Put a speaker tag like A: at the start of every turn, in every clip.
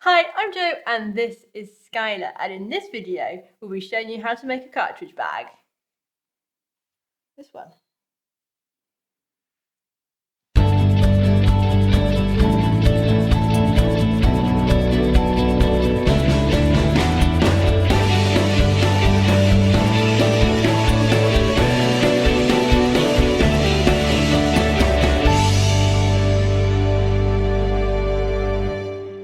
A: Hi, I'm Jo and this is Skylar, and in this video we'll be showing you how to make a cartridge bag. This one.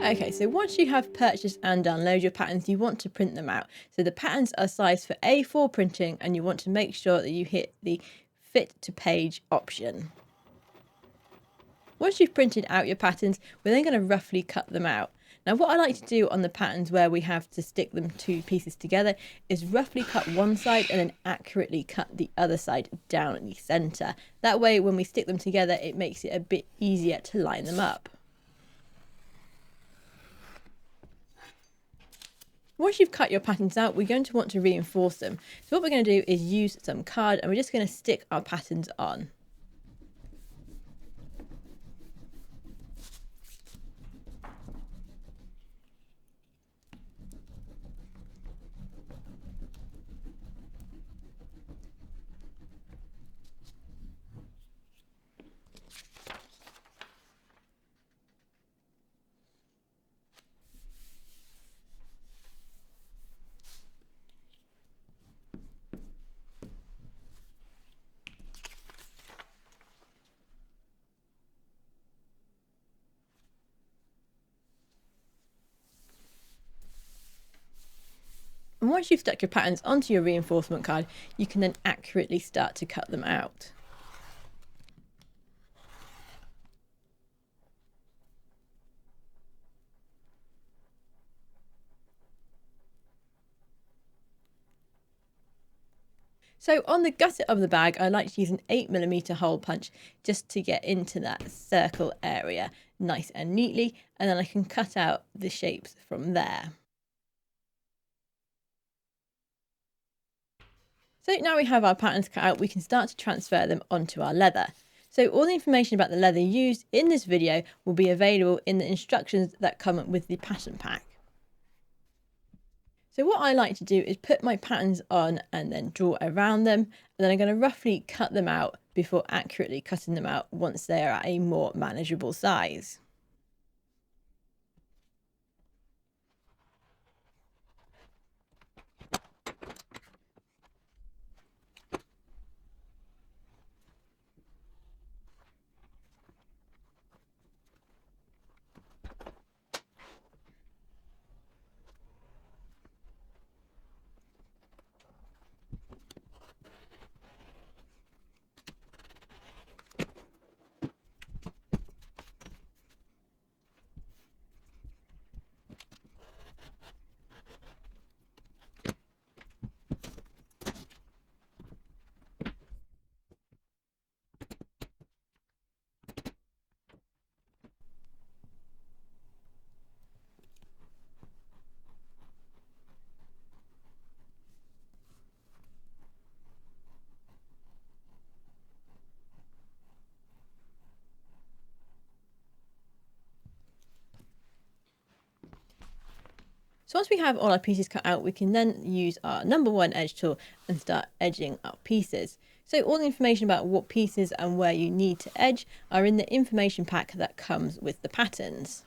A: Okay, so once you have purchased and downloaded your patterns, you want to print them out. So the patterns are sized for A4 printing and you want to make sure that you hit the fit to page option. Once you've printed out your patterns, we're then going to roughly cut them out. Now what I like to do on the patterns where we have to stick them two pieces together is roughly cut one side and then accurately cut the other side down the centre. That way when we stick them together it makes it a bit easier to line them up. Once you've cut your patterns out, we're going to want to reinforce them. So what we're going to do is use some card and we're just going to stick our patterns on. And once you've stuck your patterns onto your reinforcement card, you can then accurately start to cut them out. So on the gusset of the bag, I like to use an 8mm hole punch just to get into that circle area nice and neatly, and then I can cut out the shapes from there. So now we have our patterns cut out, we can start to transfer them onto our leather. So all the information about the leather used in this video will be available in the instructions that come with the pattern pack. So what I like to do is put my patterns on and then draw around them, and then I'm going to roughly cut them out before accurately cutting them out once they are at a more manageable size. So once we have all our pieces cut out, we can then use our number 1 edge tool and start edging our pieces. So all the information about what pieces and where you need to edge are in the information pack that comes with the patterns.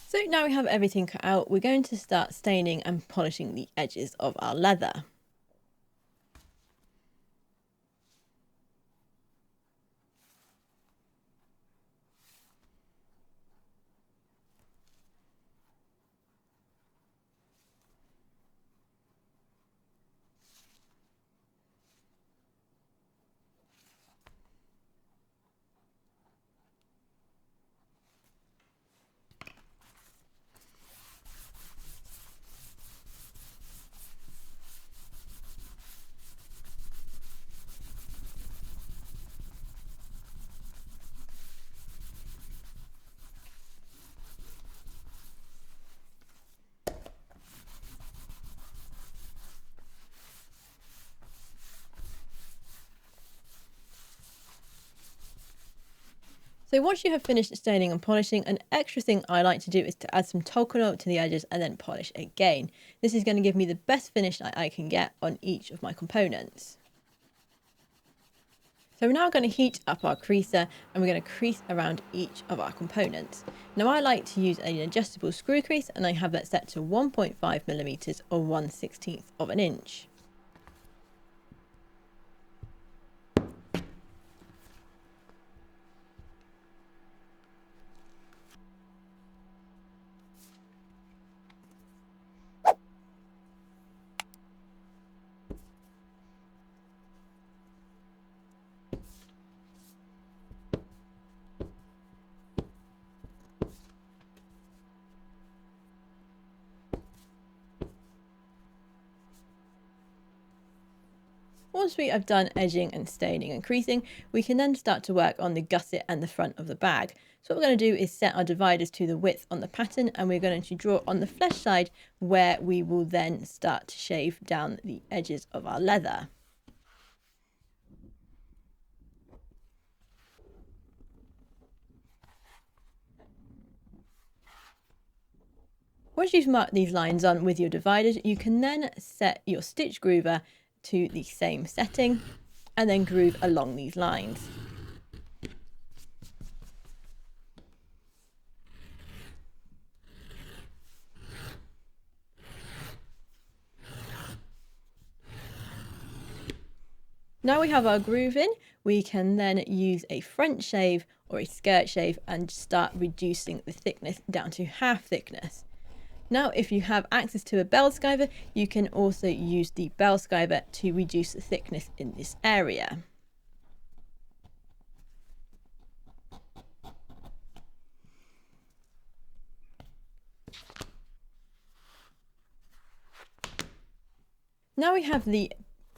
A: So now we have everything cut out, we're going to start staining and polishing the edges of our leather. So once you have finished staining and polishing, an extra thing I like to do is to add some talcum oil to the edges and then polish again. This is going to give me the best finish that I can get on each of my components. So we're now going to heat up our creaser and we're going to crease around each of our components. Now I like to use an adjustable screw crease and I have that set to 1.5mm or 1/16 of an inch. Once we have done edging and staining and creasing, we can then start to work on the gusset and the front of the bag. So what we're going to do is set our dividers to the width on the pattern and we're going to draw on the flesh side where we will then start to shave down the edges of our leather. Once you've marked these lines on with your dividers, you can then set your stitch groover to the same setting and then groove along these lines. Now we have our groove in, we can then use a front shave or a skirt shave and start reducing the thickness down to half thickness. Now, if you have access to a bell skiver, you can also use the bell skiver to reduce the thickness in this area. Now we have the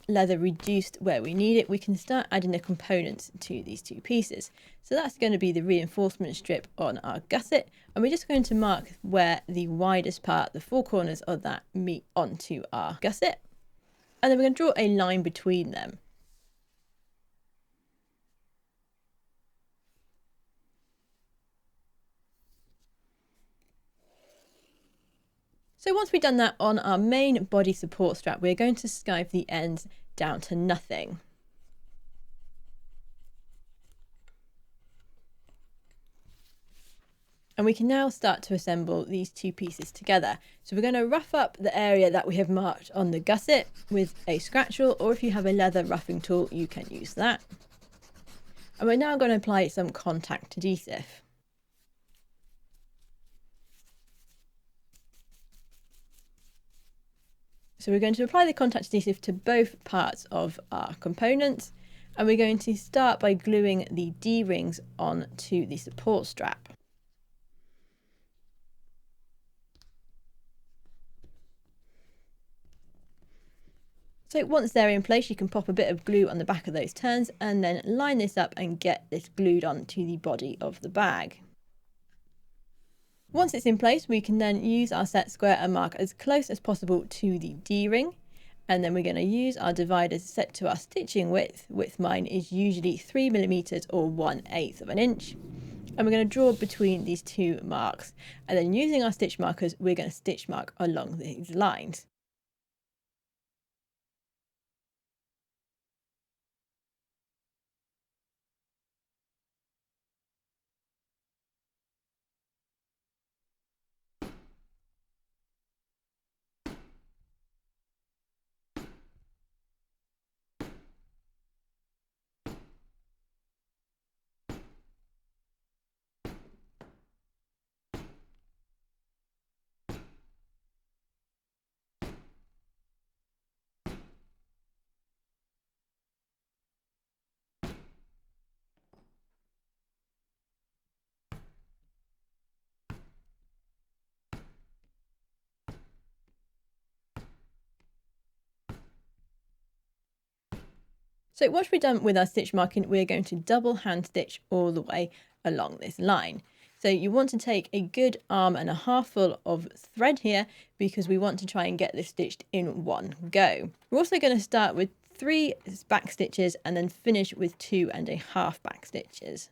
A: leather reduced where we need it, we can start adding the components to these two pieces. So that's going to be the reinforcement strip on our gusset, and we're just going to mark where the widest part, the four corners of that, meet onto our gusset, and then we're going to draw a line between them. So once we've done that on our main body support strap, we're going to skive the ends down to nothing. And we can now start to assemble these two pieces together. So we're going to rough up the area that we have marked on the gusset with a scratch tool, or if you have a leather roughing tool, you can use that. And we're now going to apply some contact adhesive. So we're going to apply the contact adhesive to both parts of our components, and we're going to start by gluing the D-rings onto the support strap. So once they're in place, you can pop a bit of glue on the back of those turns and then line this up and get this glued onto the body of the bag. Once it's in place, we can then use our set square and mark as close as possible to the D-ring. And then we're going to use our dividers set to our stitching width. Width mine is usually 3mm or 1/8 of an inch. And we're going to draw between these two marks. And then using our stitch markers, we're going to stitch mark along these lines. So once we're done with our stitch marking, we're going to double hand stitch all the way along this line. So you want to take a good arm and a half full of thread here because we want to try and get this stitched in one go. We're also going to start with 3 back stitches and then finish with 2 1/2 back stitches.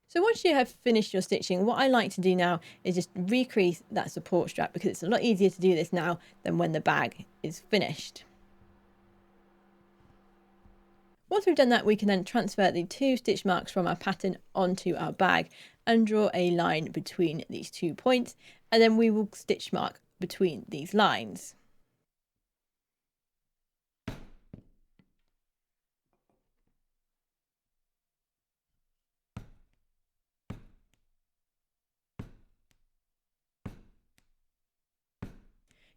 A: So once you have finished your stitching, what I like to do now is just recrease that support strap, because it's a lot easier to do this now than when the bag is finished. Once we've done that, we can then transfer the 2 stitch marks from our pattern onto our bag and draw a line between these 2 points, and then we will stitch mark between these lines.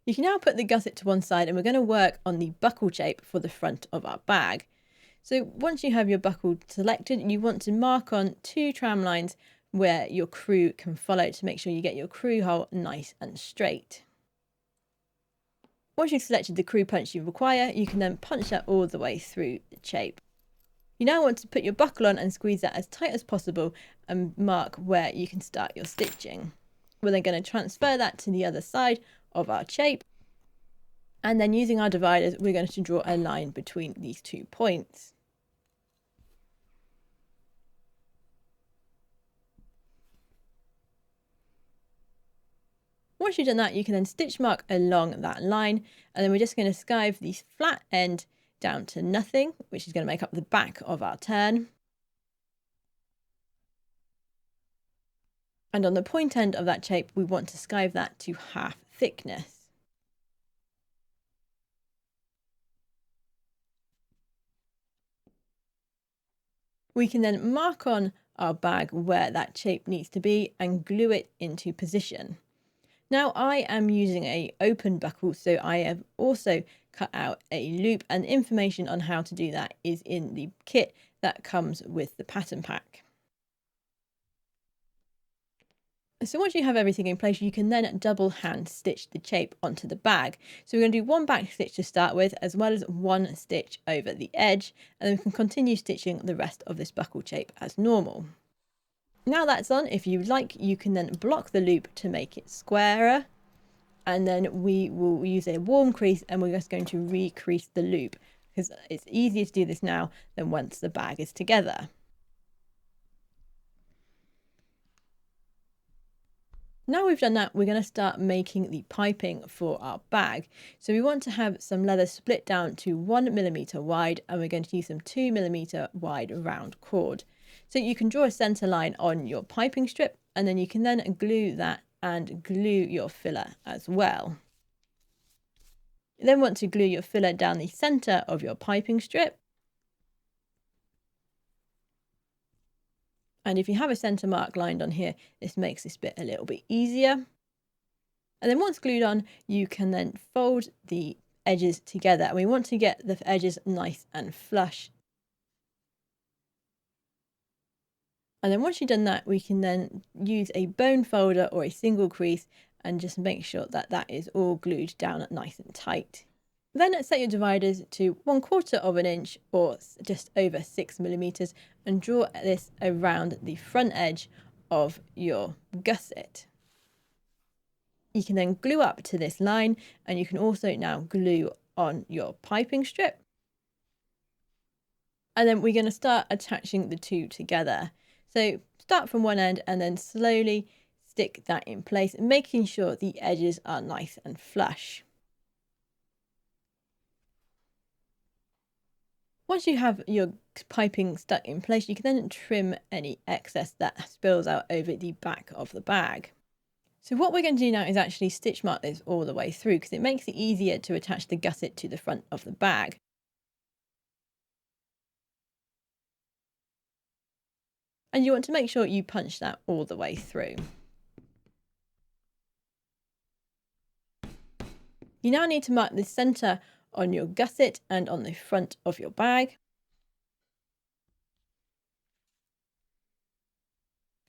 A: You can now put the gusset to one side, and we're going to work on the buckle shape for the front of our bag. So once you have your buckle selected, you want to mark on 2 tram lines where your crew can follow to make sure you get your crew hole nice and straight. Once you've selected the crew punch you require, you can then punch that all the way through the shape. You now want to put your buckle on and squeeze that as tight as possible and mark where you can start your stitching. We're then going to transfer that to the other side of our shape, and then using our dividers we're going to draw a line between these 2 points. Once you've done that, you can then stitch mark along that line, and then we're just going to skive the flat end down to nothing, which is going to make up the back of our turn. And on the point end of that shape, we want to skive that to half thickness. We can then mark on our bag where that shape needs to be and glue it into position. Now I am using an open buckle, so I have also cut out a loop, and information on how to do that is in the kit that comes with the pattern pack. So once you have everything in place, you can then double hand stitch the shape onto the bag. So we're going to do 1 back stitch to start with, as well as 1 stitch over the edge, and then we can continue stitching the rest of this buckle shape as normal. Now that's on, if you like, you can then block the loop to make it squarer, and then we will use a warm crease and we're just going to recrease the loop, because it's easier to do this now than once the bag is together. Now we've done that, we're going to start making the piping for our bag. So we want to have some leather split down to 1mm wide, and we're going to use some 2mm wide round cord. So you can draw a centre line on your piping strip, and then you can then glue that and glue your filler as well. You then want to glue your filler down the centre of your piping strip. And if you have a centre mark lined on here, this makes this bit a little bit easier. And then once glued on, you can then fold the edges together, and we want to get the edges nice and flush. And then once you've done that, we can then use a bone folder or a single crease and just make sure that that is all glued down nice and tight. Then set your dividers to 1/4 inch or just over 6mm, and draw this around the front edge of your gusset. You can then glue up to this line, and you can also now glue on your piping strip. And then we're going to start attaching the 2 together. So start from one end and then slowly stick that in place, making sure the edges are nice and flush. Once you have your piping stuck in place, you can then trim any excess that spills out over the back of the bag. So what we're going to do now is actually stitch mark this all the way through, because it makes it easier to attach the gusset to the front of the bag. And you want to make sure you punch that all the way through. You now need to mark the centre on your gusset and on the front of your bag.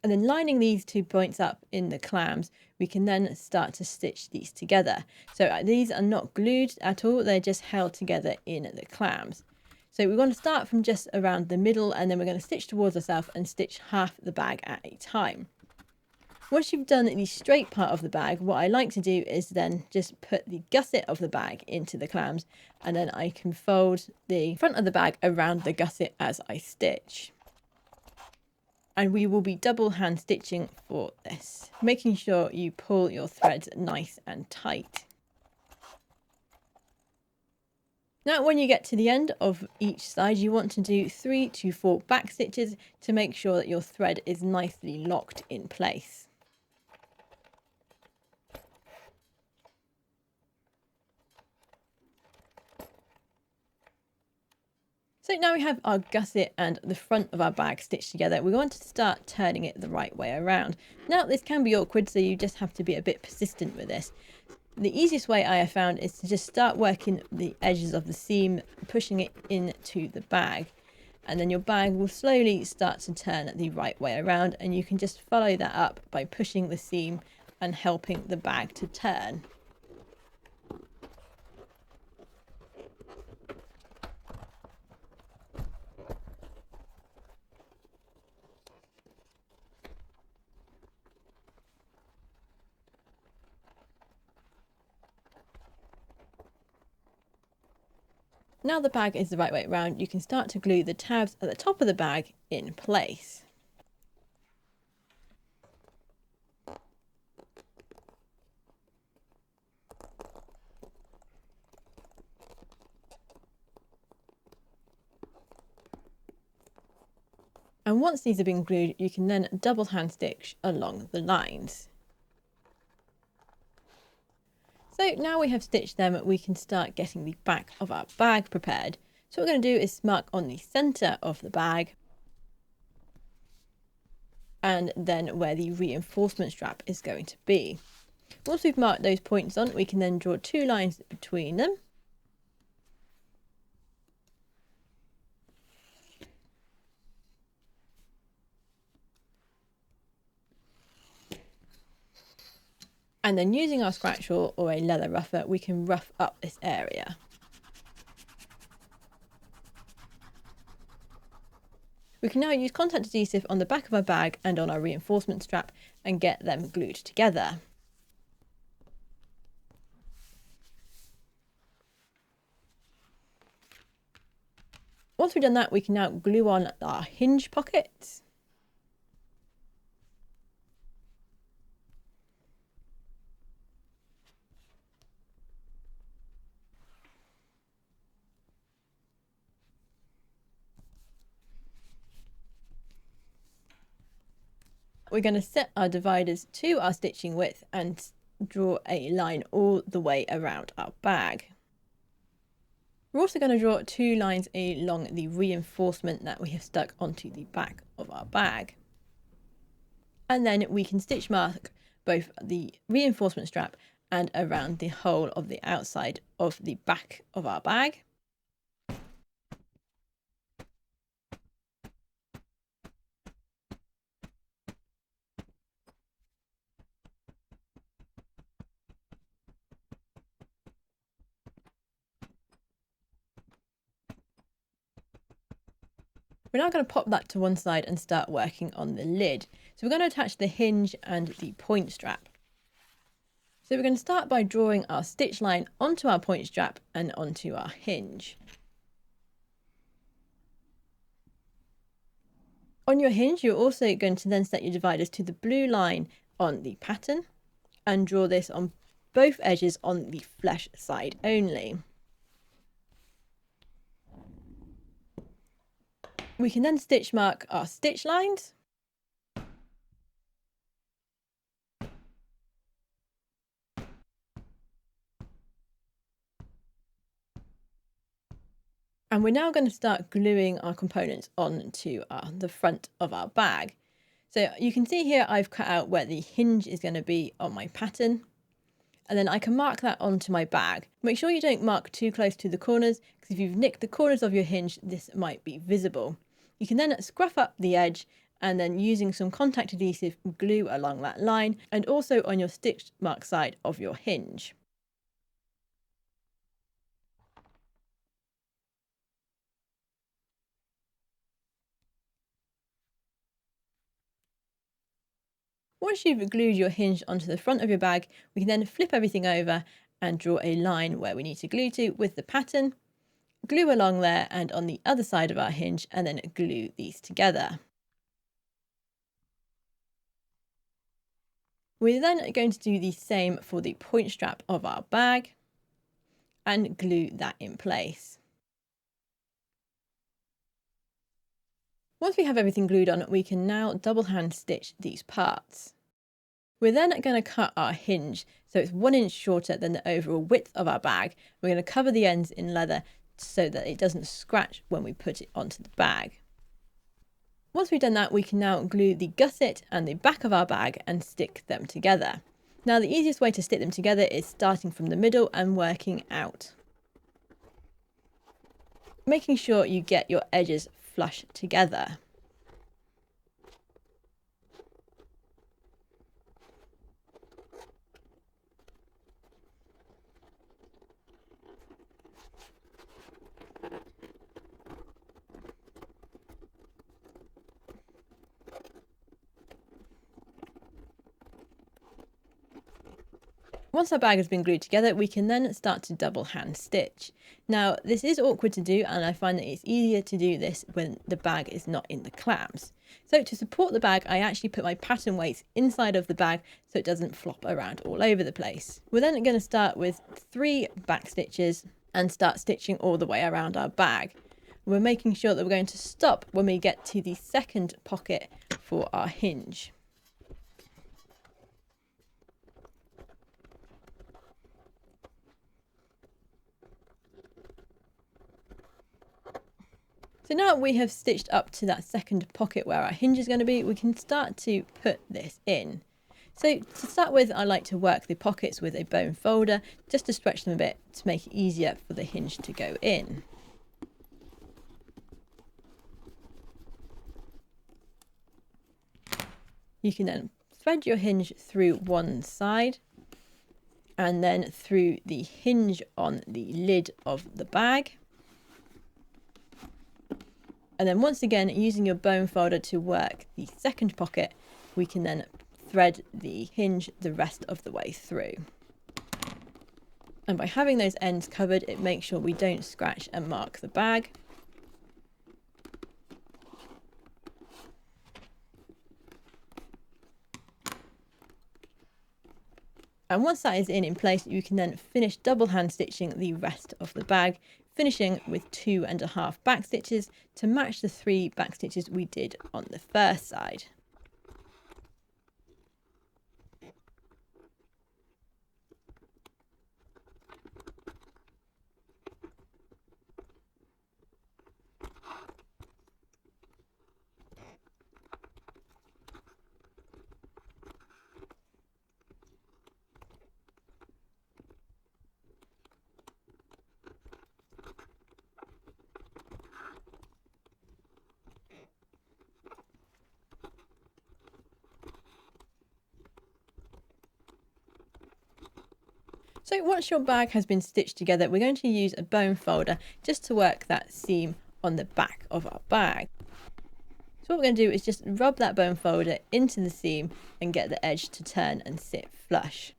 A: And then lining these 2 points up in the clams, we can then start to stitch these together. So these are not glued at all, they're just held together in the clams. So we want to start from just around the middle, and then we're going to stitch towards ourselves and stitch half the bag at a time. Once you've done the straight part of the bag, what I like to do is then just put the gusset of the bag into the clams, and then I can fold the front of the bag around the gusset as I stitch. And we will be double hand stitching for this, making sure you pull your threads nice and tight. Now when you get to the end of each side, you want to do 3 to 4 back stitches to make sure that your thread is nicely locked in place. So now we have our gusset and the front of our bag stitched together. We want to start turning it the right way around. Now this can be awkward, so you just have to be a bit persistent with this. The easiest way I have found is to just start working the edges of the seam, pushing it into the bag, and then your bag will slowly start to turn the right way around, and you can just follow that up by pushing the seam and helping the bag to turn. Now the bag is the right way around, you can start to glue the tabs at the top of the bag in place. And once these have been glued, you can then double hand stitch along the lines. So now we have stitched them, we can start getting the back of our bag prepared. So what we're going to do is mark on the centre of the bag and then where the reinforcement strap is going to be. Once we've marked those points on, we can then draw 2 lines between them. And then using our scratch or a leather rougher, we can rough up this area. We can now use contact adhesive on the back of our bag and on our reinforcement strap and get them glued together. Once we've done that, we can now glue on our hinge pockets. We're going to set our dividers to our stitching width and draw a line all the way around our bag. We're also going to draw 2 lines along the reinforcement that we have stuck onto the back of our bag. And then we can stitch mark both the reinforcement strap and around the whole of the outside of the back of our bag. We're now going to pop that to one side and start working on the lid. So we're going to attach the hinge and the point strap. So we're going to start by drawing our stitch line onto our point strap and onto our hinge. On your hinge, you're also going to then set your dividers to the blue line on the pattern and draw this on both edges on the flesh side only. We can then stitch mark our stitch lines. And we're now going to start gluing our components onto the front of our bag. So you can see here I've cut out where the hinge is going to be on my pattern. And then I can mark that onto my bag. Make sure you don't mark too close to the corners, because if you've nicked the corners of your hinge, this might be visible. You can then scruff up the edge and then using some contact adhesive, glue along that line and also on your stitch mark side of your hinge. Once you've glued your hinge onto the front of your bag, we can then flip everything over and draw a line where we need to glue to with the pattern, glue along there and on the other side of our hinge, and then glue these together. We're then going to do the same for the point strap of our bag and glue that in place. Once we have everything glued on, we can now double hand stitch these parts. We're then going to cut our hinge so it's 1 inch shorter than the overall width of our bag. We're going to cover the ends in leather so that it doesn't scratch when we put it onto the bag. Once we've done that, we can now glue the gusset and the back of our bag and stick them together. Now the easiest way to stick them together is starting from the middle and working out, making sure you get your edges flush together. Once our bag has been glued together, we can then start to double hand stitch. Now, this is awkward to do, and I find that it's easier to do this when the bag is not in the clamps. So to support the bag, I actually put my pattern weights inside of the bag so it doesn't flop around all over the place. We're then going to start with 3 back stitches and start stitching all the way around our bag. We're making sure that we're going to stop when we get to the second pocket for our hinge. So now we have stitched up to that second pocket where our hinge is going to be, we can start to put this in. So to start with, I like to work the pockets with a bone folder just to stretch them a bit to make it easier for the hinge to go in. You can then thread your hinge through one side and then through the hinge on the lid of the bag. And then once again, using your bone folder to work the second pocket, we can then thread the hinge the rest of the way through. And by having those ends covered, it makes sure we don't scratch and mark the bag. And once that is in place, you can then finish double hand stitching the rest of the bag, finishing with 2.5 back stitches to match the 3 back stitches we did on the first side. So once your bag has been stitched together, we're going to use a bone folder just to work that seam on the back of our bag. So what we're going to do is just rub that bone folder into the seam and get the edge to turn and sit flush.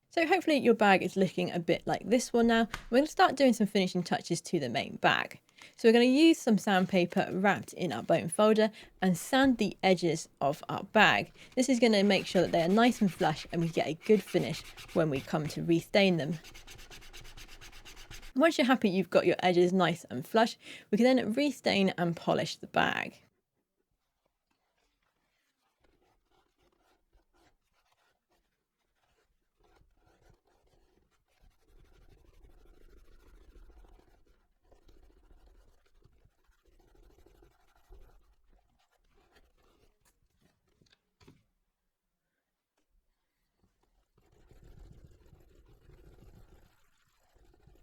A: So hopefully your bag is looking a bit like this one now. We're going to start doing some finishing touches to the main bag. So we're going to use some sandpaper wrapped in our bone folder and sand the edges of our bag. This is going to make sure that they are nice and flush and we get a good finish when we come to restain them. Once you're happy you've got your edges nice and flush, we can then restain and polish the bag.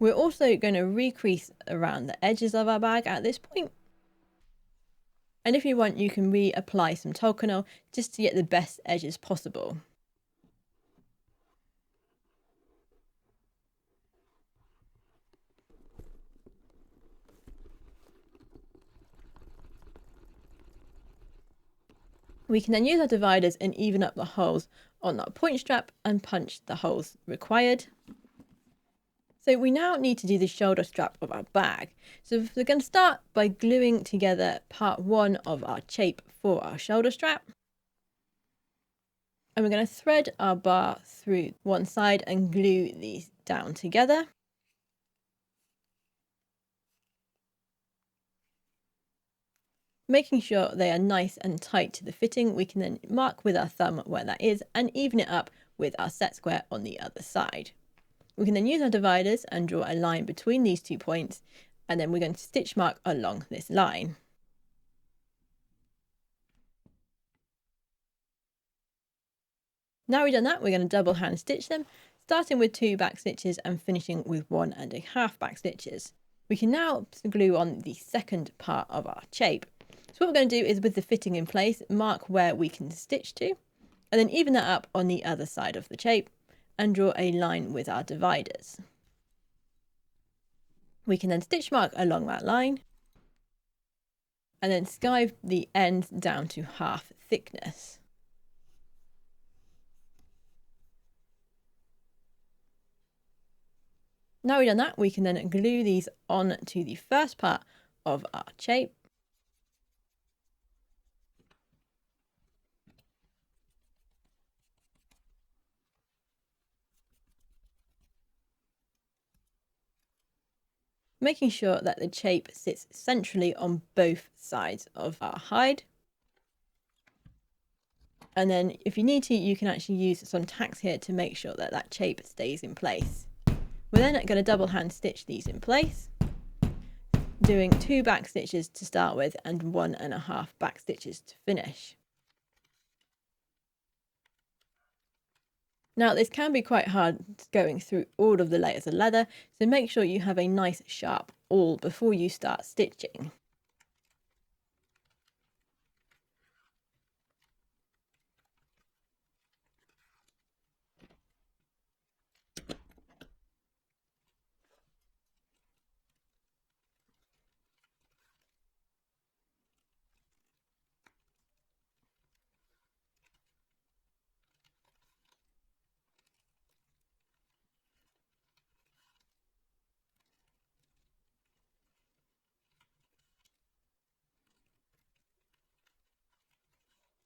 A: We're also going to recrease around the edges of our bag at this point. And if you want, you can reapply some Tolkanol just to get the best edges possible. We can then use our dividers and even up the holes on our point strap and punch the holes required. So we now need to do the shoulder strap of our bag. So we're going to start by gluing together part 1 of our shape for our shoulder strap. And we're going to thread our bar through one side and glue these down together. Making sure they are nice and tight to the fitting, we can then mark with our thumb where that is and even it up with our set square on the other side. We can then use our dividers and draw a line between these 2 points, and then we're going to stitch mark along this line. Now we've done that, we're going to double hand stitch them, starting with 2 back stitches and finishing with 1.5 back stitches. We can now glue on the second part of our shape. So what we're going to do is, with the fitting in place, mark where we can stitch to, and then even that up on the other side of the shape and draw a line with our dividers. We can then stitch mark along that line and then skive the ends down to half thickness. Now we've done that, we can then glue these on to the first part of our shape. Making sure that the shape sits centrally on both sides of our hide. And then if you need to, you can actually use some tacks here to make sure that that shape stays in place. We're then going to double hand stitch these in place, doing 2 back stitches to start with and 1.5 back stitches to finish. Now this can be quite hard going through all of the layers of leather, so make sure you have a nice sharp awl before you start stitching.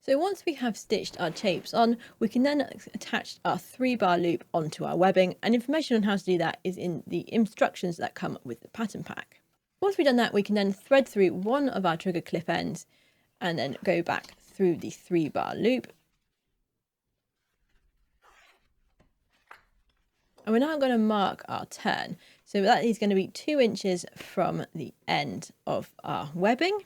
A: So once we have stitched our shapes on, we can then attach our 3-bar loop onto our webbing, and information on how to do that is in the instructions that come with the pattern pack. Once we've done that, we can then thread through one of our trigger clip ends and then go back through the 3-bar loop. And we're now going to mark our turn. So that is going to be 2 inches from the end of our webbing.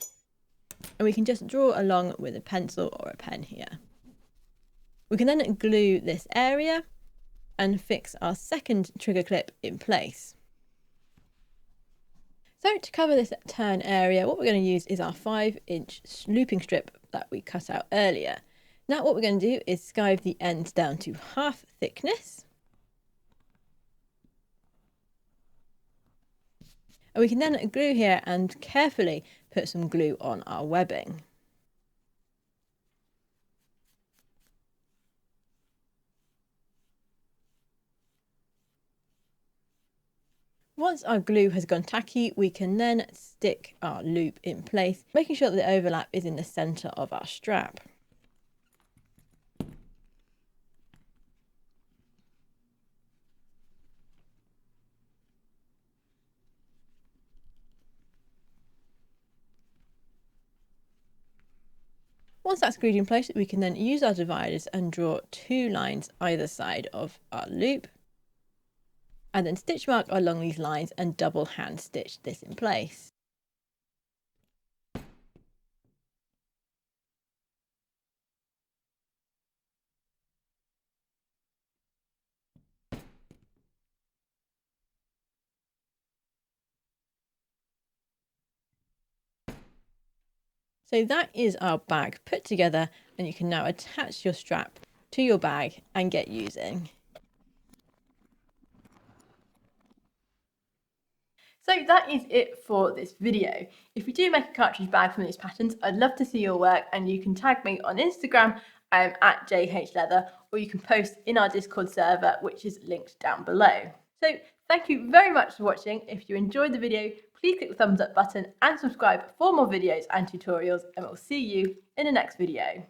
A: And we can just draw along with a pencil or a pen here. We can then glue this area and fix our second trigger clip in place. So to cover this turn area, what we're going to use is our 5-inch looping strip that we cut out earlier. Now what we're going to do is skive the ends down to half thickness. And we can then glue here and carefully put some glue on our webbing. Once our glue has gone tacky, we can then stick our loop in place, making sure that the overlap is in the centre of our strap. Once that's glued in place, we can then use our dividers and draw 2 lines either side of our loop, and then stitch mark along these lines and double hand stitch this in place. So that is our bag put together, and you can now attach your strap to your bag and get using. So that is it for this video. If you do make a cartridge bag from these patterns, I'd love to see your work, and you can tag me on Instagram at JHLeather, or you can post in our Discord server, which is linked down below. So thank you very much for watching. If you enjoyed the video, please click the thumbs up button and subscribe for more videos and tutorials, and we'll see you in the next video.